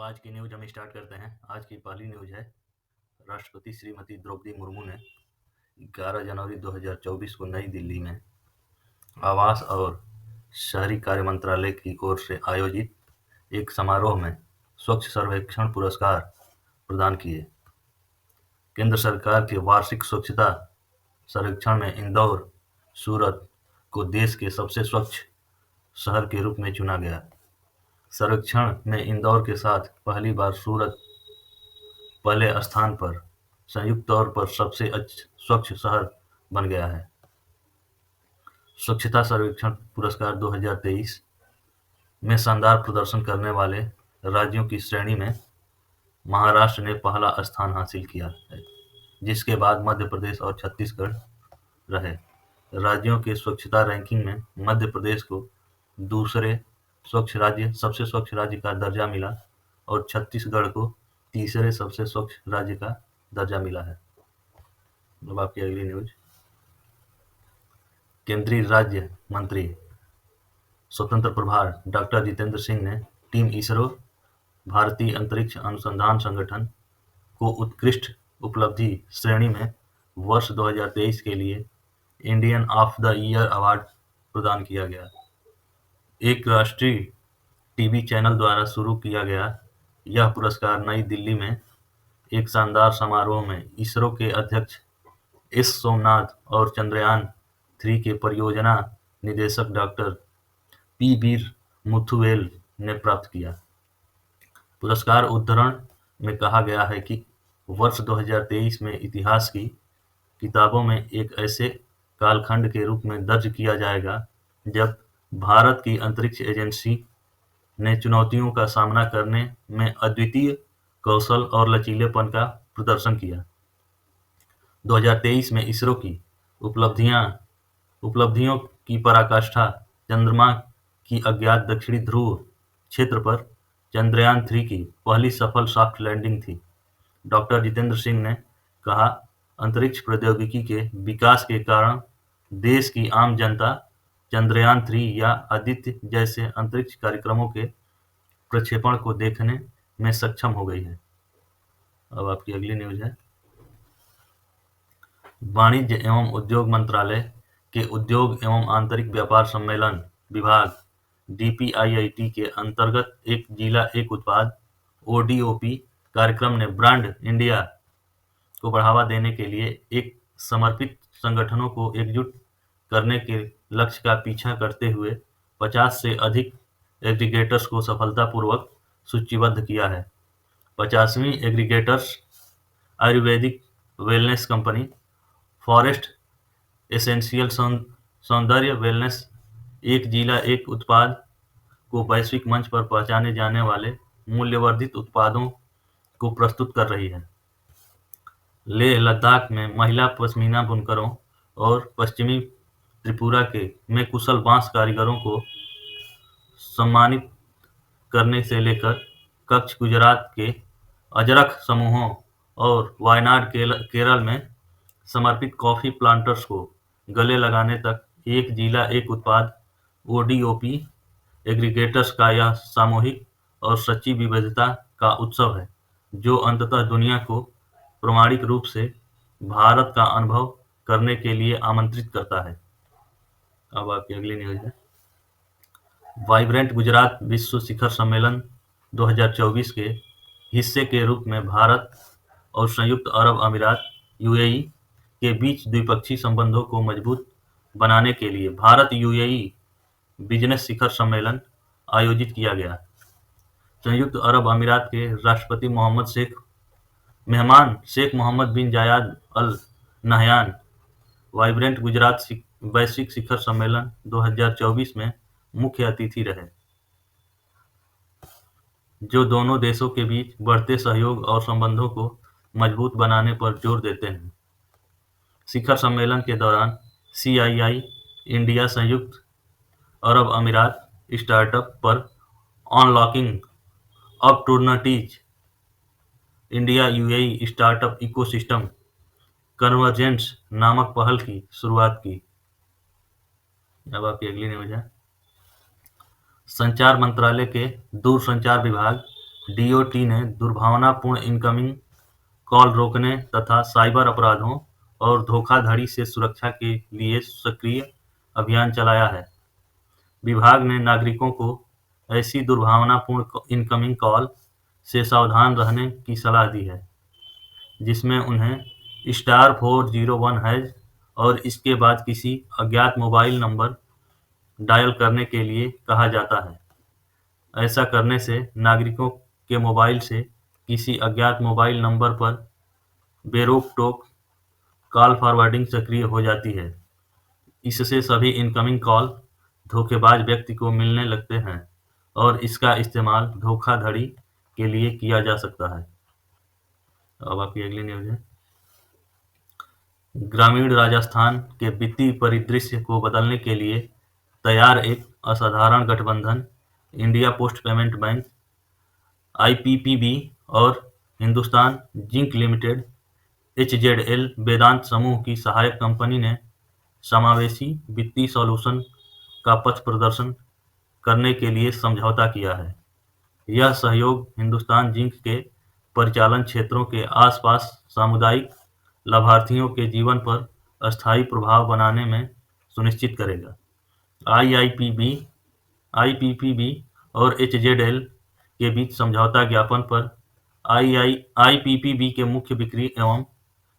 आज की न्यूज हम स्टार्ट करते हैं। आज की पहली न्यूज है, राष्ट्रपति श्रीमती द्रौपदी मुर्मू ने 11 जनवरी 2024 को नई दिल्ली में आवास और शहरी कार्य मंत्रालय की ओर से आयोजित एक समारोह में स्वच्छ सर्वेक्षण पुरस्कार प्रदान किए। केंद्र सरकार के वार्षिक स्वच्छता सर्वेक्षण में इंदौर, सूरत को देश के सबसे स्वच्छ शहर के रूप में चुना गया। सर्वेक्षण में इंदौर के साथ पहली बार सूरत पहले स्थान पर संयुक्त तौर पर सबसे स्वच्छ शहर बन गया है। स्वच्छता सर्वेक्षण पुरस्कार 2023 में शानदार प्रदर्शन करने वाले राज्यों की श्रेणी में महाराष्ट्र ने पहला स्थान हासिल किया है, जिसके बाद मध्य प्रदेश और छत्तीसगढ़ रहे। राज्यों के स्वच्छता रैंकिंग में मध्य प्रदेश को दूसरे सबसे स्वच्छ राज्य का दर्जा मिला और छत्तीसगढ़ को तीसरे सबसे स्वच्छ राज्य का दर्जा मिला है। अब आपकी अगली न्यूज। केंद्रीय राज्य मंत्री स्वतंत्र प्रभार डॉक्टर जितेंद्र सिंह ने टीम इसरो, भारतीय अंतरिक्ष अनुसंधान संगठन को उत्कृष्ट उपलब्धि श्रेणी में वर्ष 2023 के लिए Indian of the year award प्रदान किया गया। एक राष्ट्रीय टीवी चैनल द्वारा शुरू किया गया यह पुरस्कार नई दिल्ली में एक शानदार समारोह में इसरो के अध्यक्ष एस सोमनाथ और चंद्रयान 3 के परियोजना निदेशक डॉक्टर पी वीर मुथुवेल ने प्राप्त किया। पुरस्कार उद्धरण में कहा गया है कि वर्ष 2023 में इतिहास की किताबों में एक ऐसे कालखंड के रूप में दर्ज किया जाएगा जब भारत की अंतरिक्ष एजेंसी ने चुनौतियों का सामना करने में अद्वितीय कौशल और लचीलेपन का प्रदर्शन किया। 2023 में इसरो की उपलब्धियों की पराकाष्ठा चंद्रमा की अज्ञात दक्षिणी ध्रुव क्षेत्र पर चंद्रयान 3 की पहली सफल सॉफ्ट लैंडिंग थी। डॉक्टर जितेंद्र सिंह ने कहा, अंतरिक्ष प्रौद्योगिकी के विकास के कारण देश की आम जनता चंद्रयान 3 या आदित्य जैसे अंतरिक्ष कार्यक्रमों के प्रक्षेपण को देखने में सक्षम हो गई है। अब आपकी अगली न्यूज है। वाणिज्य एवं उद्योग मंत्रालय के उद्योग एवं आंतरिक व्यापार सम्मेलन विभाग DPIIT के अंतर्गत एक जिला एक उत्पाद ODOP कार्यक्रम ने ब्रांड इंडिया को बढ़ावा देने के लिए एक समर्पित संगठनों को एकजुट करने के लक्ष्य का पीछा करते हुए 50 से अधिक एग्रीगेटर्स को सफलतापूर्वक सूचीबद्ध किया है। 50वीं aggregators Ayurvedic wellness company, forest essential सौंदर्य वेलनेस, एक जिला एक उत्पाद को वैश्विक मंच पर पहचाने जाने वाले मूल्यवर्धित उत्पादों को प्रस्तुत कर रही है। लेह लद्दाख में महिला पश्मीना बुनकरों और पश्चिमी त्रिपुरा में कुशल बांस कारीगरों को सम्मानित करने से लेकर कच्छ गुजरात के अजरख समूहों और वायनाड केरल में समर्पित कॉफी प्लांटर्स को गले लगाने तक एक जिला एक उत्पाद ODOP एग्रीगेटर्स का यह सामूहिक और सच्ची विविधता का उत्सव है, जो अंततः दुनिया को प्रामाणिक रूप से भारत का अनुभव करने के लिए आमंत्रित करता है। अब आपकी अगली न्यूज है। वाइब्रेंट गुजरात विश्व शिखर सम्मेलन 2024 के हिस्से के रूप में भारत और संयुक्त अरब अमीरात UAE के बीच द्विपक्षीय संबंधों को मजबूत बनाने के लिए भारत UAE बिजनेस शिखर सम्मेलन आयोजित किया गया। संयुक्त अरब अमीरात के राष्ट्रपति मेहमान शेख मोहम्मद बिन जायद अल नहयान वाइब्रेंट गुजरात वैश्विक शिखर सम्मेलन 2024 में मुख्य अतिथि रहे, जो दोनों देशों के बीच बढ़ते सहयोग और संबंधों को मजबूत बनाने पर जोर देते हैं। शिखर सम्मेलन के दौरान CII इंडिया संयुक्त अरब अमीरात स्टार्टअप पर unlocking opportunities India UAE startup ecosystem convergence नामक पहल की शुरुआत की। अब आपकी अगली न्यूज है। संचार मंत्रालय के दूरसंचार विभाग डीओटी ने दुर्भावनापूर्ण इनकमिंग कॉल रोकने तथा साइबर अपराधों और धोखाधड़ी से सुरक्षा के लिए सक्रिय अभियान चलाया है। विभाग ने नागरिकों को ऐसी दुर्भावनापूर्ण इनकमिंग कॉल से सावधान रहने की सलाह दी है, जिसमें उन्हें *401# और इसके बाद किसी अज्ञात मोबाइल नंबर डायल करने के लिए कहा जाता है। ऐसा करने से नागरिकों के मोबाइल से किसी अज्ञात मोबाइल नंबर पर बेरोक-टोक कॉल फॉरवर्डिंग सक्रिय हो जाती है। इससे सभी इनकमिंग कॉल धोखेबाज व्यक्ति को मिलने लगते हैं और इसका इस्तेमाल धोखाधड़ी के लिए किया जा सकता है। अब आपकी अगली न्यूज़ है। ग्रामीण राजस्थान के वित्तीय परिदृश्य को बदलने के लिए तैयार एक असाधारण गठबंधन India post payment bank (IPPB) और हिंदुस्तान जिंक लिमिटेड (एचजेडएल) वेदांत समूह की सहायक कंपनी ने समावेशी वित्तीय सॉल्यूशन का पथ प्रदर्शन करने के लिए समझौता किया है। यह सहयोग हिंदुस्तान जिंक के परिचालन क्षेत्रों के आसपास सामुदायिक लाभार्थियों के जीवन पर अस्थायी प्रभाव बनाने में सुनिश्चित करेगा। आईपीपीबी और एचजेडएल के बीच समझौता ज्ञापन पर आईपीपीबी के मुख्य बिक्री एवं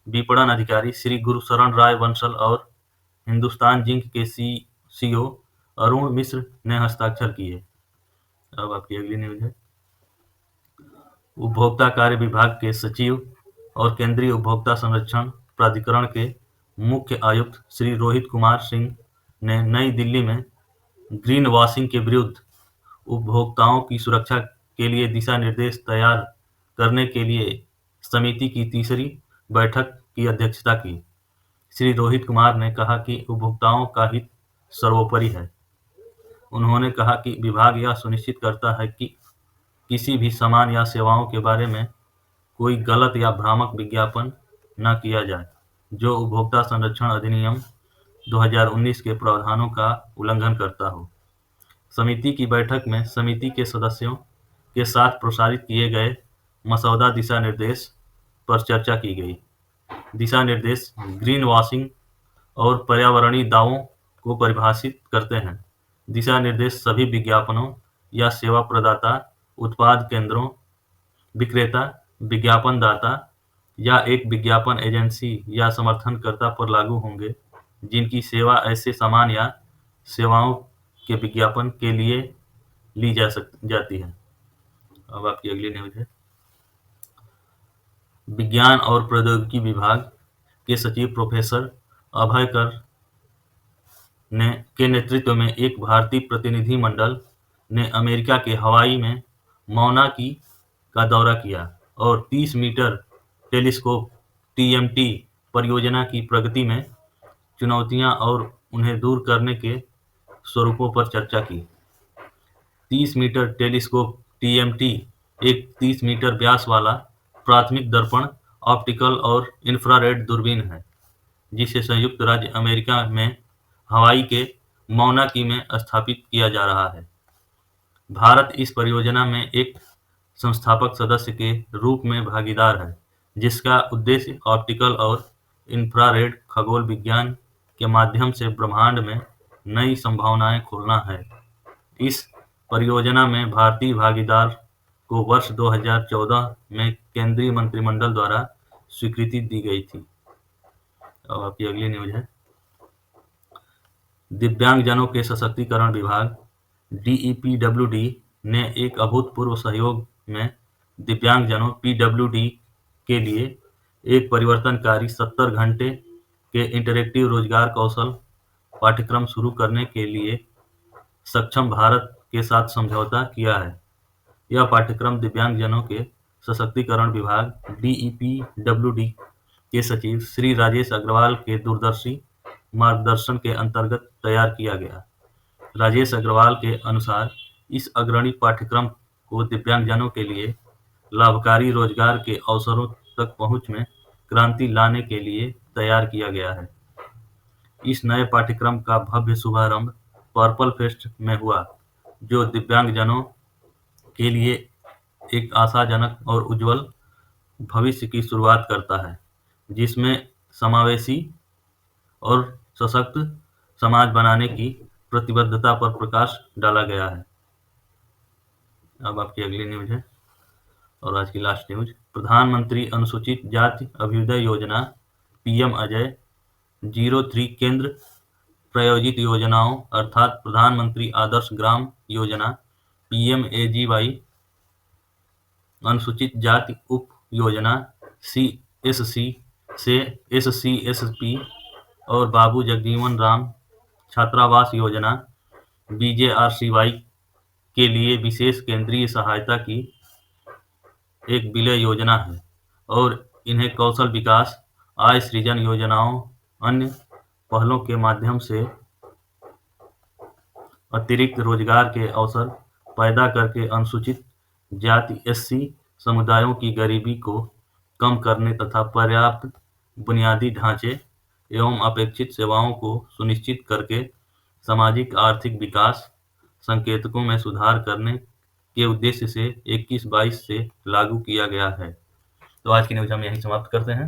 विपणन अधिकारी श्री गुरुशरण राय बंसल और हिंदुस्तान जिंक के सीईओ अरुण मिश्र ने हस्ताक्षर किए। अब आपकी अगली न्यूज़ है। उपभोक्ता कार्य विभाग के सचिव और केंद्रीय उपभोक्ता संरक्षण प्राधिकरण के मुख्य आयुक्त श्री रोहित कुमार सिंह ने नई दिल्ली में ग्रीन वॉशिंग के विरुद्ध उपभोक्ताओं की सुरक्षा के लिए दिशा निर्देश तैयार करने के लिए समिति की तीसरी बैठक की अध्यक्षता की। श्री रोहित कुमार ने कहा कि उपभोक्ताओं का हित सर्वोपरि है। उन्होंने कहा कि विभाग यह सुनिश्चित करता है कि किसी भी सामान या सेवाओं के बारे में कोई गलत या भ्रामक विज्ञापन न किया जाए, जो उपभोक्ता संरक्षण अधिनियम 2019 के प्रावधानों का उल्लंघन करता हो। समिति की बैठक में समिति के सदस्यों के साथ प्रसारित किए गए मसौदा दिशा निर्देश पर चर्चा की गई। दिशा निर्देश ग्रीन वॉशिंग और पर्यावरणीय दावों को परिभाषित करते हैं। दिशा निर्देश सभी विज्ञापनों या सेवा प्रदाता, उत्पाद केंद्रों, विक्रेता, विज्ञापन दाता या एक विज्ञापन एजेंसी या समर्थनकर्ता पर लागू होंगे, जिनकी सेवा ऐसे सामान या सेवाओं के विज्ञापन के लिए ली जाती है। अब आपकी अगली न्यूज़ है। विज्ञान और प्रौद्योगिकी विभाग के सचिव प्रोफेसर अभय कर के नेतृत्व में एक भारतीय प्रतिनिधि मंडल ने अमेरिका के हवाई में मौना की का दौरा किया और 30 मीटर टेलीस्कोप (टीएमटी) परियोजना की प्रगति में चुनौतियां और उन्हें दूर करने के स्वरूपों पर चर्चा की। 30 मीटर टेलीस्कोप (टीएमटी) एक 30 मीटर व्यास वाला प्राथमिक दर्पण ऑप्टिकल और इंफ्रारेड दूरबीन है, जिसे संयुक्त राज्य अमेरिका में हवाई के मौना की में स्थापित किया जा रहा है। भारत इस परियोजना में एक संस्थापक सदस्य के रूप में भागीदार है, जिसका उद्देश्य ऑप्टिकल और इंफ्रारेड खगोल विज्ञान के माध्यम से ब्रह्मांड में नई संभावनाएं खोलना है। इस परियोजना में भारतीय भागीदार को वर्ष 2014 में केंद्रीय मंत्रिमंडल द्वारा स्वीकृति दी गई थी। अब आपकी अगली न्यूज़ है। दिव्यांगजनों के सशक्तिकरण विभाग (डीईपीडब्ल्यूडी) ने एक अभूतपूर्व सहयोग में दिव्यांगजनों (पीडब्ल्यूडी) के लिए एक परिवर्तनकारी 70 घंटे के इंटरैक्टिव रोजगार कौशल पाठ्यक्रम शुरू करने के लिए सक्षम भारत के साथ समझौता किया है। यह पाठ्यक्रम दिव्यांगजनों के सशक्तिकरण विभाग (डीईपीडब्ल्यूडी) के सचिव श्री राजेश अग्रवाल के दूरदर्शी मार्गदर्शन के अंतर्गत तैयार किया गया। राजेश अग्रवाल के अनुसार इस अग्रणी पाठ्यक्रम को दिव्यांगजनों के लिए लाभकारी रोजगार के अवसरों तक पहुंच में क्रांति लाने के लिए तैयार किया गया है। इस नए पाठ्यक्रम का भव्य शुभारंभ पर्पल फेस्ट में हुआ, जो दिव्यांगजनों के लिए एक आशाजनक और उज्जवल भविष्य की शुरुआत करता है, जिसमें समावेशी और सशक्त समाज बनाने की प्रतिबद्धता पर प्रकाश डाला गया है। अब आपकी अगली न्यूज है और आज की लास्ट न्यूज। प्रधानमंत्री अनुसूचित जाति अभ्युदय योजना पीएम अजय 03 केंद्र प्रायोजित योजनाओं अर्थात प्रधानमंत्री आदर्श ग्राम योजना पीएमएजीवाई, अनुसूचित जाति उप योजना सीएससी से एससीएसपी और बाबू जगजीवन राम छात्रावास योजना बीजेआरसीवाई के लिए विशेष केंद्रीय सहायता की एक विलय योजना है और इन्हें कौशल विकास, आय सृजन योजनाओं, अन्य पहलों के माध्यम से अतिरिक्त रोजगार के अवसर पैदा करके अनुसूचित जाति एससी समुदायों की गरीबी को कम करने तथा पर्याप्त बुनियादी ढांचे एवं अपेक्षित सेवाओं को सुनिश्चित करके सामाजिक आर्थिक विकास संकेतकों में सुधार करने के उद्देश्य से 21-22 से लागू किया गया है। तो आज की न्यूज हम यहीं समाप्त करते हैं।